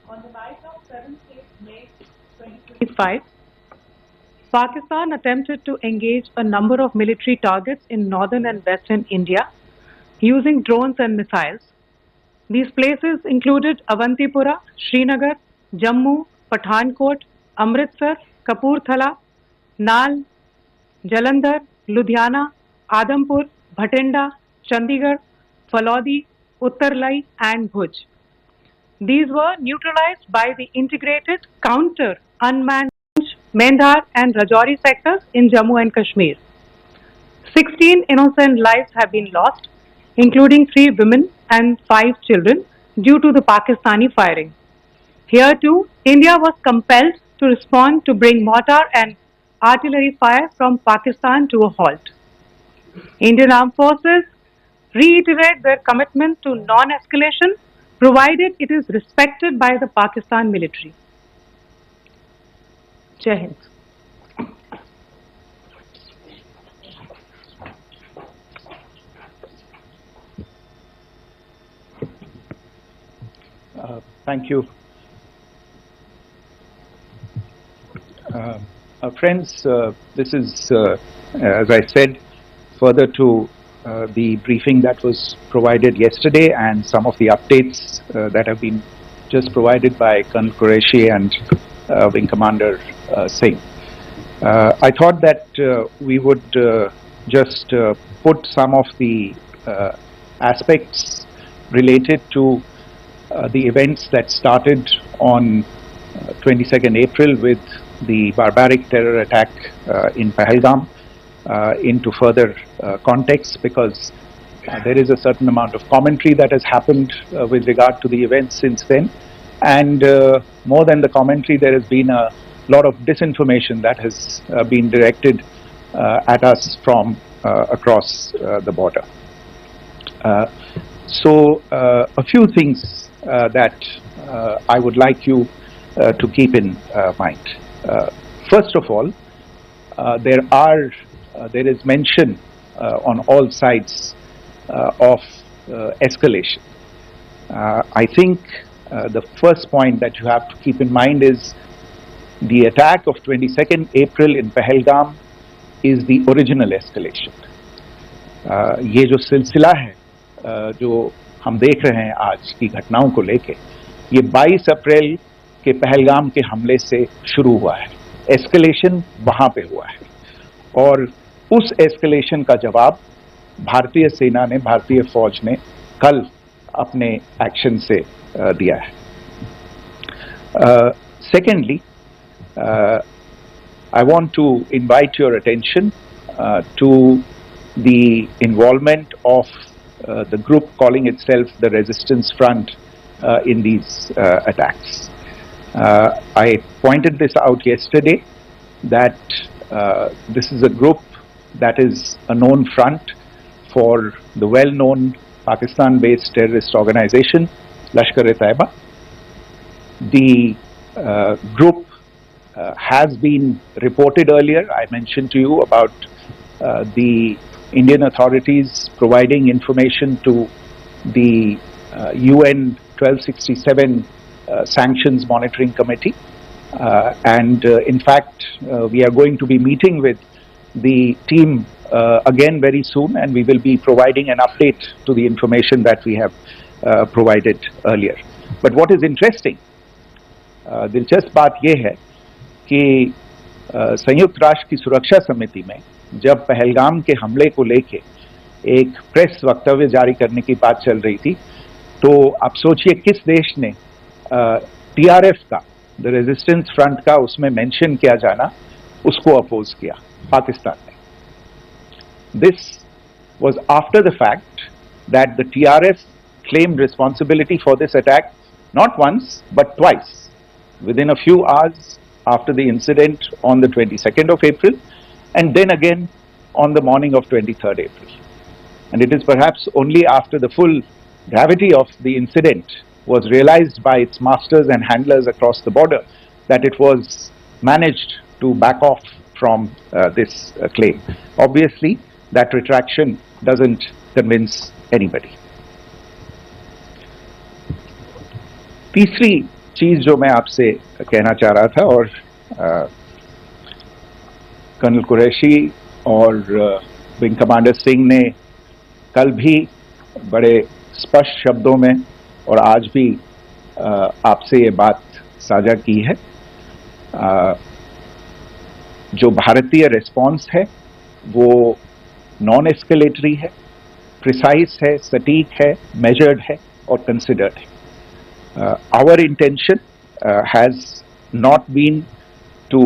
On the night of 7th May 2025, Pakistan attempted to engage a number of military targets in northern and western India using drones and missiles. These places included Avantipura, Srinagar, Jammu, Pathankot, Amritsar, Kapurthala, Nal, Jalandhar, Ludhiana, Adampur, Bhatinda, Chandigarh, Falodi, Uttarlai, and Bhuj. These were neutralized by the integrated counter unmanned Mendhar and Rajouri sectors in Jammu and Kashmir. 16 innocent lives have been lost, including 3 women and 5 children, due to the Pakistani firing. Here too, India was compelled to respond to bring mortar and artillery fire from Pakistan to a halt. Indian Armed Forces reiterate their commitment to non-escalation provided it is respected by the Pakistan military. Jai Hind. Thank you. Friends, this is, as I said, further to the briefing that was provided yesterday and some of the updates that have been just provided by Colonel Qureshi and Wing Commander Singh. I thought that we would just put some of the aspects related to the events that started on 22nd April with the barbaric terror attack in Pahalgam into further context, because there is a certain amount of commentary that has happened with regard to the events since then, and more than the commentary, there has been a lot of disinformation that has been directed at us from across the border. So a few things that I would like you to keep in mind. First of all, there is mention on all sides of escalation. I think the first point that you have to keep in mind is the attack of 22nd April in Pahalgam is the original escalation. ये जो सिलसिला है जो हम देख रहे हैं आज की घटनाओं को लेके, ये 22 अप्रैल के पहलगाम के हमले से शुरू हुआ है. एस्केलेशन वहां पे हुआ है और उस एस्केलेशन का जवाब भारतीय सेना ने, भारतीय फौज ने कल अपने एक्शन से दिया है. Secondly, I want to invite your attention to the involvement of the group calling itself the Resistance Front in these attacks. I pointed this out yesterday that this is a group that is a known front for the well-known Pakistan-based terrorist organization Lashkar-e-Taiba. The group has been reported earlier. I mentioned to you about the Indian authorities providing information to the UN 1267 Sanctions Monitoring Committee. And in fact, we are going to be meeting with the team again very soon, and we will be providing an update to the information that we have provided earlier. But what is interesting, दिलचस्प बात यह है कि संयुक्त राष्ट्र की सुरक्षा समिति में जब पहलगाम के हमले को लेके एक प्रेस वक्तव्य जारी करने की बात चल रही थी, तो आप सोचिए किस देश ने टीआरएफ का, द रेजिस्टेंस फ्रंट का उसमें मेंशन किया जाना, उसको अपोज किया. पाकिस्तान ने. This was after the fact that the TRF claimed responsibility for this attack not once but twice within a few hours after the incident on the 22nd of April, and then again on the morning of 23rd April. And it is perhaps only after the full gravity of the incident was realized by its masters and handlers across the border that it was managed to back off from this claim. Obviously, that retraction doesn't convince anybody. तीसरी चीज जो मैं आपसे कहना चाह रहा था, और कर्नल कुरैशी और विंग कमांडर सिंह ने कल भी बड़े स्पष्ट शब्दों में और आज भी आपसे ये बात साझा की है। जो भारतीय रिस्पॉन्स है वो नॉन एस्केलेटरी है, प्रिसाइज है, सटीक है, मेजर्ड है और कंसिडर्ड है। Our intention has not been to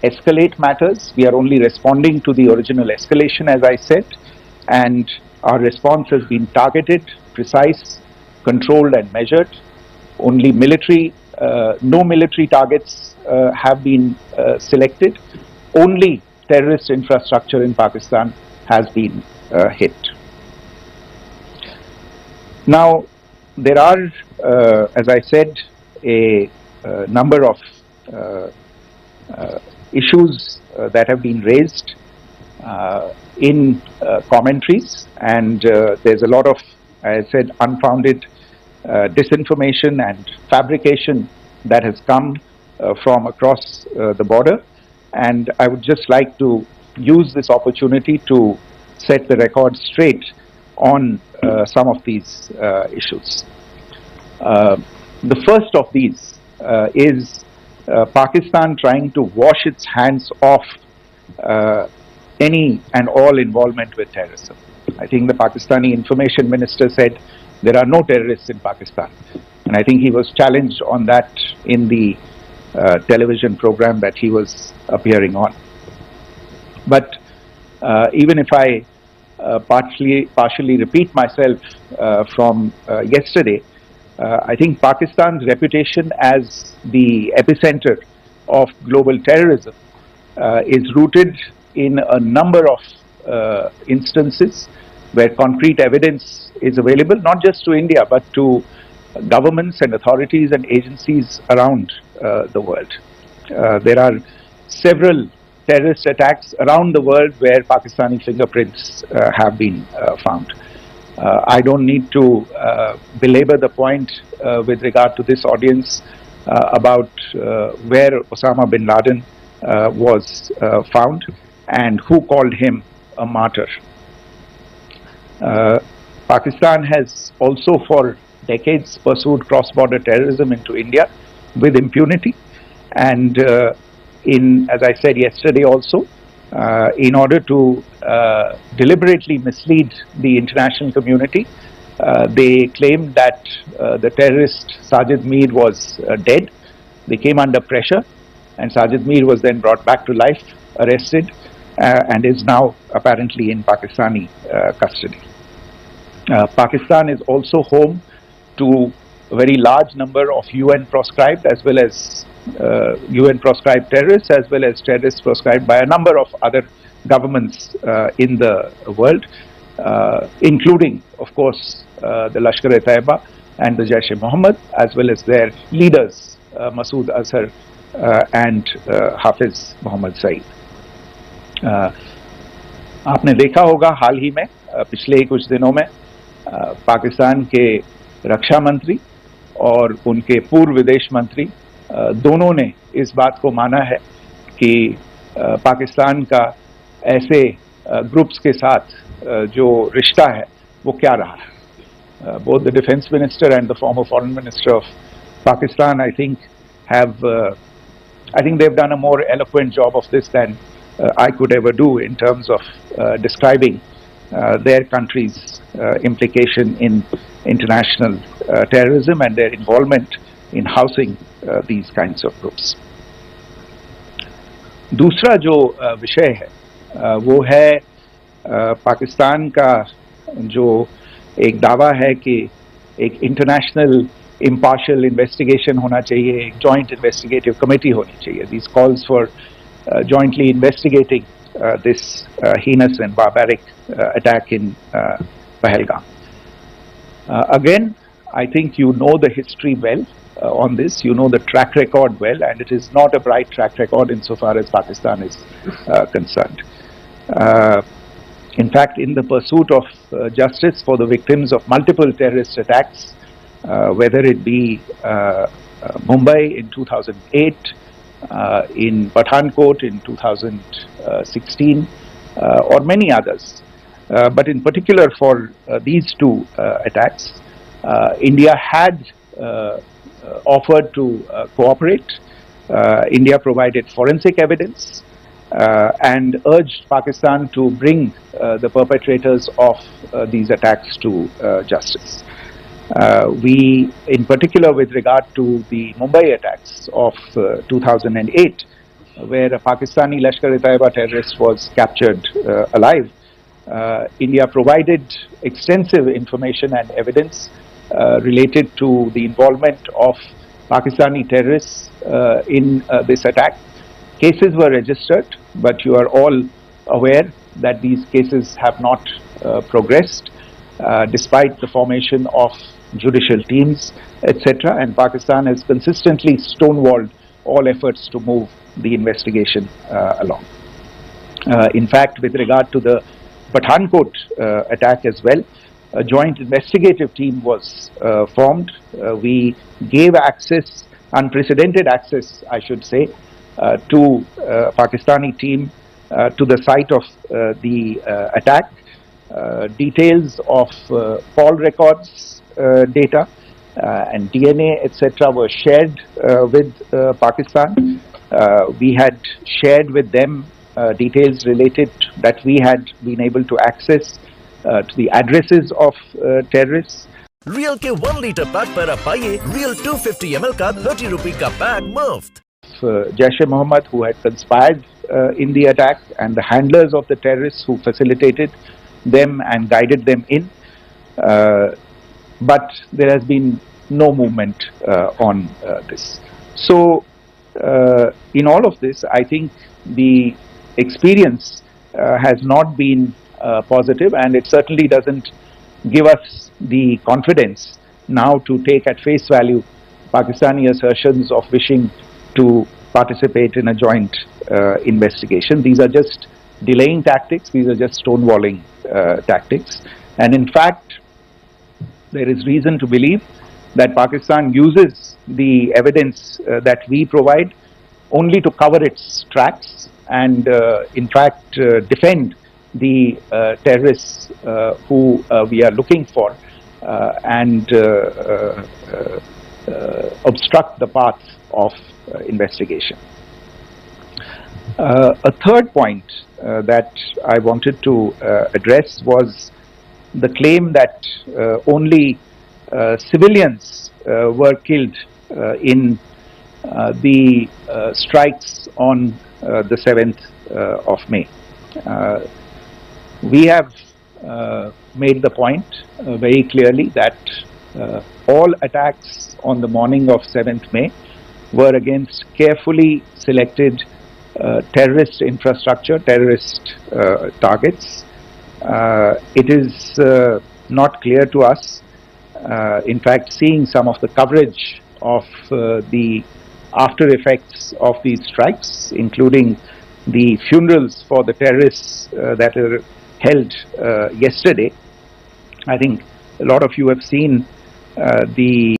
escalate matters. We are only responding to the original escalation, as I said, and our response has been targeted, precise, controlled and measured. Only no military targets have been selected. Only terrorist infrastructure in Pakistan has been hit. Now, there are, as I said, a number of issues that have been raised in commentaries, and there's a lot of, as I said, unfounded disinformation and fabrication that has come from across the border. And I would just like to use this opportunity to set the record straight on some of these issues. The first of these is Pakistan trying to wash its hands off any and all involvement with terrorism. I think the Pakistani information minister said there are no terrorists in Pakistan, and I think he was challenged on that in the television program that he was appearing on. But even if I partially repeat myself from yesterday, I think Pakistan's reputation as the epicenter of global terrorism is rooted in a number of instances where concrete evidence is available, not just to India, but to governments and authorities and agencies around the world. There are several terrorist attacks around the world where Pakistani fingerprints have been found. I don't need to belabor the point with regard to this audience about where Osama bin Laden was found and who called him a martyr. Pakistan has also for decades pursued cross-border terrorism into India with impunity, and as I said yesterday also, in order to deliberately mislead the international community, they claimed that the terrorist Sajid Mir was dead. They came under pressure, and Sajid Mir was then brought back to life, arrested, and is now apparently in Pakistani custody. Pakistan is also home to a very large number of UN proscribed as well as UN proscribed terrorists, as well as terrorists proscribed by a number of other governments in the world, including, of course, the Lashkar-e-Taiba and the Jaish-e-Mohammed, as well as their leaders, Masood Azhar and Hafiz Mohammed Saeed. आपने देखा होगा हाल ही में पिछले ही कुछ दिनों में पाकिस्तान के रक्षा मंत्री और उनके पूर्व विदेश मंत्री दोनों ने इस बात को माना है कि पाकिस्तान का ऐसे ग्रुप्स के साथ जो रिश्ता है वो क्या रहा है. Both the defense minister and the former foreign minister of Pakistan, I think they've done a more eloquent job of this than I could ever do in terms of describing their country's implication in international terrorism and their involvement in housing these kinds of groups. दूसरा जो विषय है वो है पाकिस्तान का जो एक दावा है कि एक इंटरनेशनल impartial investigation होना चाहिए, एक joint investigative committee होनी चाहिए. These calls for jointly investigating this heinous and barbaric attack in Pahalgam. Again, I think you know the history well on this. You know the track record well, and it is not a bright track record insofar as Pakistan is concerned. In fact, in the pursuit of justice for the victims of multiple terrorist attacks, whether it be Mumbai in 2008, in Pathankot in 2016, or many others. But in particular for these two attacks, India had offered to cooperate. India provided forensic evidence and urged Pakistan to bring the perpetrators of these attacks to justice. We, in particular with regard to the Mumbai attacks of 2008, where a Pakistani Lashkar-e-Taiba terrorist was captured alive, India provided extensive information and evidence related to the involvement of Pakistani terrorists in this attack. Cases were registered, but you are all aware that these cases have not progressed despite the formation of judicial teams, etc. And Pakistan has consistently stonewalled all efforts to move the investigation along. In fact, with regard to the Pathankot attack as well, a joint investigative team was formed. We gave access, unprecedented access, I should say, to Pakistani team to the site of the attack. Details of call records data and DNA, etc., were shared with Pakistan. We had shared with them details related that we had been able to access to the addresses of terrorists. Real के 1 litre pack पर आप पाइए Real 250 ml का 30 रुपए का pack मुफ्त. Jaish-e-Mohammed, who had conspired in the attack, and the handlers of the terrorists who facilitated them and guided them in. But there has been no movement on this. So, in all of this, I think the experience has not been positive, and it certainly doesn't give us the confidence now to take at face value Pakistani assertions of wishing to participate in a joint investigation. These are just delaying tactics, these are just stonewalling tactics. And in fact, there is reason to believe that Pakistan uses the evidence that we provide only to cover its tracks and in fact defend the terrorists who we are looking for and obstruct the path of investigation. A third point that I wanted to address was the claim that only civilians were killed in the strikes on the 7th of May. We have made the point very clearly that all attacks on the morning of 7th May were against carefully selected terrorist infrastructure, terrorist targets. It is not clear to us, in fact, seeing some of the coverage of the after effects of these strikes, including the funerals for the terrorists that were held yesterday. I think a lot of you have seen the